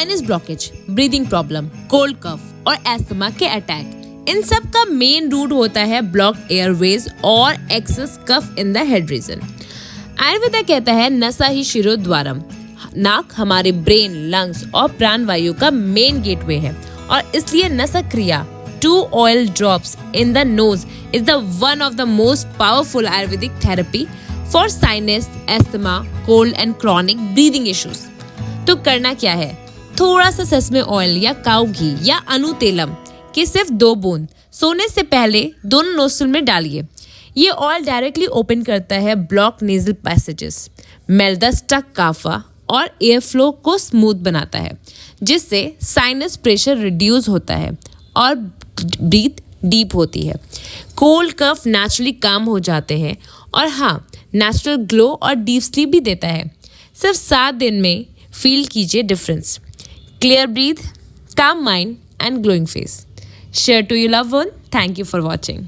Sinus blockage, breathing problem, cold cough और asthma के attack, इन सब का मेन रूट होता है ब्लॉक्ड एयरवेज और excess cough in the head region. Ayurveda कहता है नसा ही शिरोद्वारम, नाक हमारे ब्रेन, लंग्स और प्राणवायु का मेन गेटवे है और इसलिए नसा क्रिया 2 oil drops in the nose is the one of the most powerful Ayurvedic therapy for sinus, asthma, cold and chronic breathing issues। तो करना क्या है? थोड़ा सा सेसमे ऑयल या काऊ घी या अनुतेलम के सिर्फ 2 बूंद सोने से पहले दोनों नोस्ट्रिल में डालिए। ये ऑयल डायरेक्टली ओपन करता है block nasal passages, melt the stuck काफा और एयर फ्लो को स्मूथ बनाता है, जिससे साइनस प्रेशर रिड्यूस होता है और ब्रीथ डीप होती है। कोल्ड कफ नेचुरली काम हो जाते हैं और हाँ, नेचुरल ग्लो और डीप स्लीप भी देता है। सिर्फ 7 दिन में फील कीजिए difference, clear breath, calm mind and glowing face. Share to your loved one. Thank you for watching.